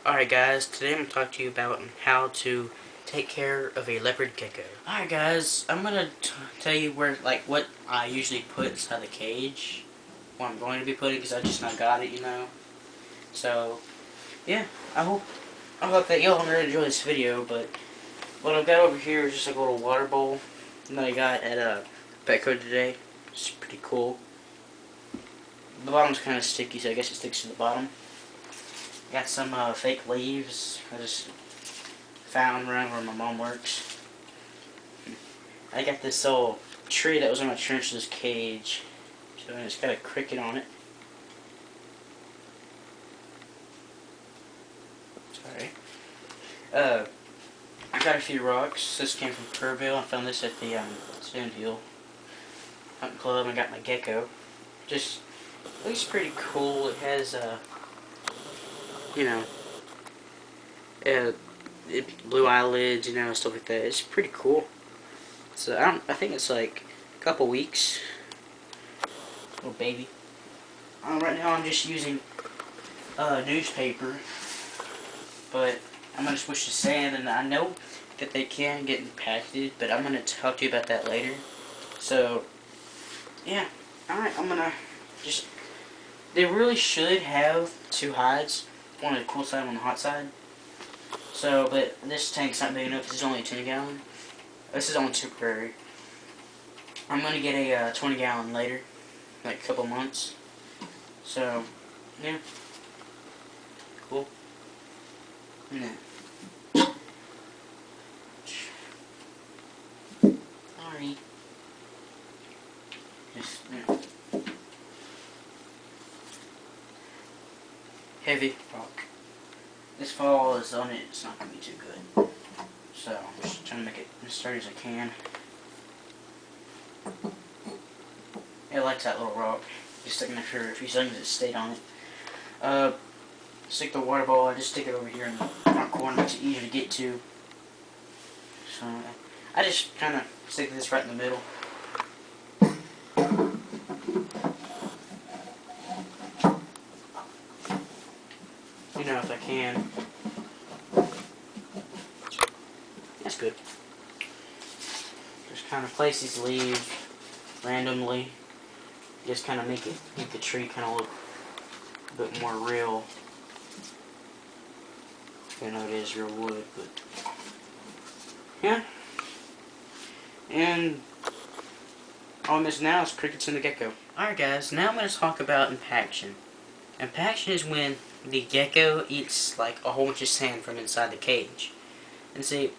Alright guys, today I'm going to talk to you about how to take care of a leopard gecko. Alright guys, I'm going to tell you what I usually put inside the cage. What I'm going to be putting, because I just not got it. So, yeah, I hope that y'all really enjoy this video, but what I've got over here is just like a little water bowl that I got at Petco today. It's pretty cool. The bottom's kind of sticky, so I guess it sticks to the bottom. Got some fake leaves I just found around where my mom works. I got this old tree that was in my trench's cage. So it's got a cricket on it. Sorry. I got a few rocks. This came from Kerrville. I found this at the Sandhill Hunting Club. I got my gecko. Just looks pretty cool. It has blue eyelids, stuff like that. It's pretty cool. So I think it's like a couple weeks. Little baby. Right now I'm just using newspaper, but I'm gonna switch to sand, and I know that they can get impacted, but I'm gonna talk to you about that later. So yeah, alright, I'm gonna just. They really should have two hides. One on the cool side, one on the hot side. So, but this tank's not big enough. This is only a 10-gallon. This is only temporary. I'm gonna get a 20-gallon later, like a couple months. So, yeah, cool. Yeah. Sorry. Just, heavy rock. This fall is on it, it's not going to be too good. So, I'm just trying to make it as sturdy as I can. It likes that little rock. Just sticking there for a few seconds, it stayed on it. Stick the water ball, I just stick it over here in the front corner, makes it easier to get to. So, I just kind of stick this right in the middle. If I can. That's good. Just kind of place these leaves randomly. Just kind of make the tree kind of look a bit more real. I know it is real wood, but yeah. And all I'm missing now is crickets and the gecko. Alright guys, now I'm going to talk about impaction. Impaction is when the gecko eats like a whole bunch of sand from inside the cage. And see,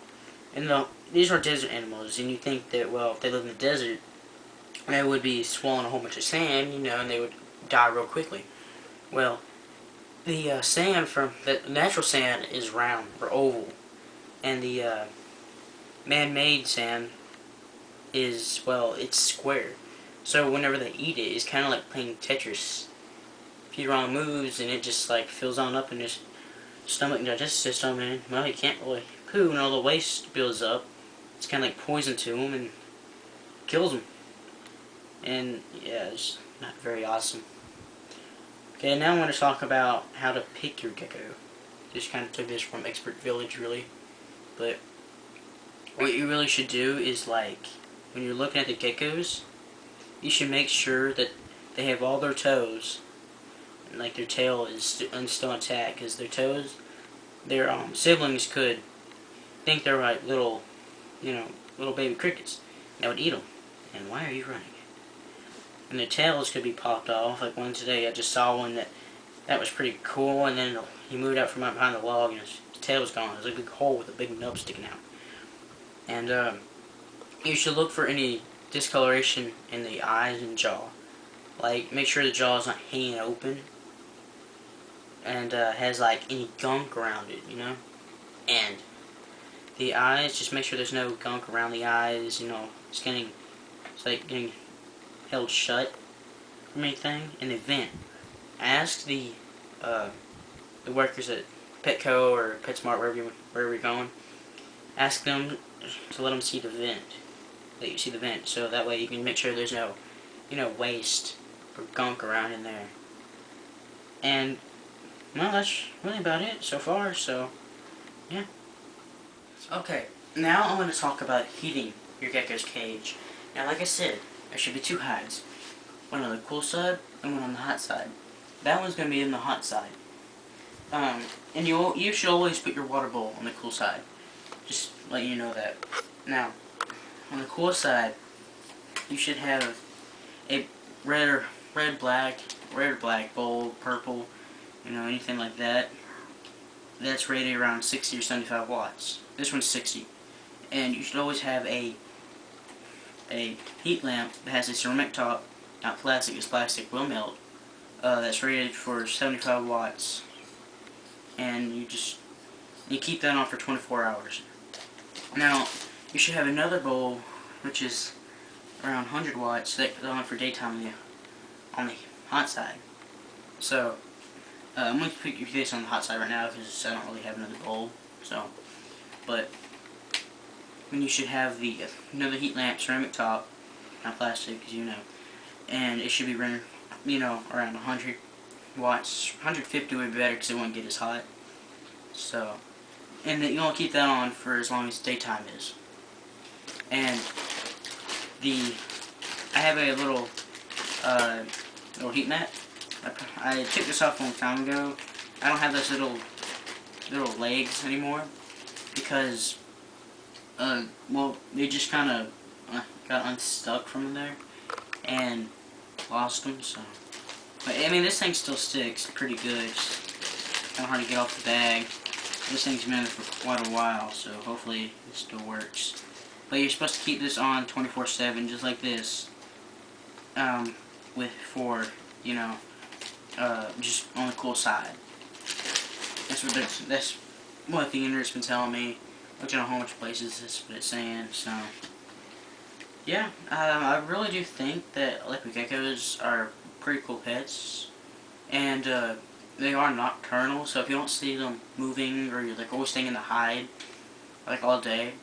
these are desert animals, and you think that, well, if they live in the desert, they would be swallowing a whole bunch of sand, and they would die real quickly. Well, the the natural sand is round or oval, and the man-made sand is, well, it's square. So whenever they eat it, it's kind of like playing Tetris. A few wrong moves, and it just like fills on up in his stomach and digestive system, and well, he can't really poo, and all the waste builds up. It's kind of like poison to him and kills him. And yeah, it's not very awesome. Okay, now I'm going to talk about how to pick your gecko. Just kind of took this from Expert Village, really. But what you really should do is, like, when you're looking at the geckos, you should make sure that they have all their toes, and like their tail is still intact, because their toes, their siblings could think they're like little baby crickets that would eat them. And why are you running? And their tails could be popped off. Like one today, I just saw one that was pretty cool, and then he moved out from behind the log, and his tail was gone. It was a big hole with a big nub sticking out. And you should look for any discoloration in the eyes and jaw. Like, make sure the jaw is not hanging open, and has like any gunk around it, And the eyes, just make sure there's no gunk around the eyes, it's like getting held shut from anything. And the vent. Ask the workers at Petco or PetSmart, wherever you're going. Ask them to let them see the vent. Let you see the vent, so that way you can make sure there's no, waste or gunk around in there. And no, that's really about it so far, so, yeah. Okay, now I'm going to talk about heating your gecko's cage. Now, like I said, there should be two hides. One on the cool side and one on the hot side. That one's going to be in the hot side. And you should always put your water bowl on the cool side. Just let you know that. Now, on the cool side, you should have a red or black bowl, purple, anything like that. That's rated around 60 or 75 watts. This one's 60. And you should always have a heat lamp that has a ceramic top, not plastic, because plastic will melt. That's rated for 75 watts. And you keep that on for 24 hours. Now, you should have another bowl, which is around 100 watts, that goes on for daytime on the hot side. So, I'm going to put your face on the hot side right now because I don't really have another bowl. So, but when you should have another heat lamp, ceramic top, not plastic, as you know, and it should be running, around 100 watts. 150 would be better because it won't get as hot. So, and then you want to keep that on for as long as daytime is. And I have a little heat mat. I took this off a long time ago. I don't have those little legs anymore because well, they just kind of got unstuck from there and lost them. So, but I mean, this thing still sticks pretty good. It's kind of hard to get off the bag. This thing's been in there for quite a while, so hopefully it still works. But you're supposed to keep this on 24/7, just like this. Just on the cool side. That's what the internet's been telling me. Looking at a whole bunch of places, that's what it's saying. So, yeah, I really do think that leopard geckos are pretty cool pets, and they are nocturnal. So if you don't see them moving or you're like always staying in the hide, like all day,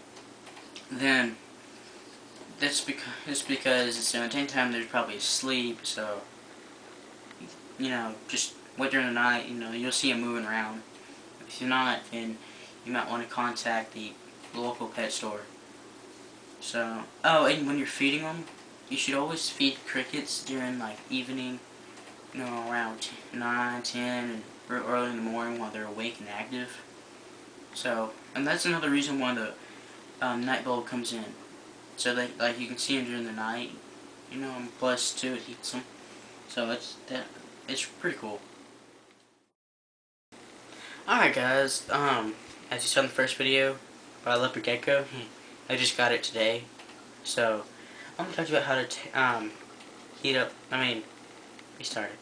then it's because in the daytime they're probably asleep. So just wait during the night. You'll see them moving around. If you're not, then you might want to contact the local pet store. So, and when you're feeding them, you should always feed crickets during like evening, around 9, 10, and early in the morning while they're awake and active. So, and that's another reason why the night bulb comes in. So that you can see them during the night, and plus too it heats them. So it's pretty cool. Alright guys, as you saw in the first video about Leopard Gecko, I just got it today. So, I'm going to talk to you about how to heat up, get started.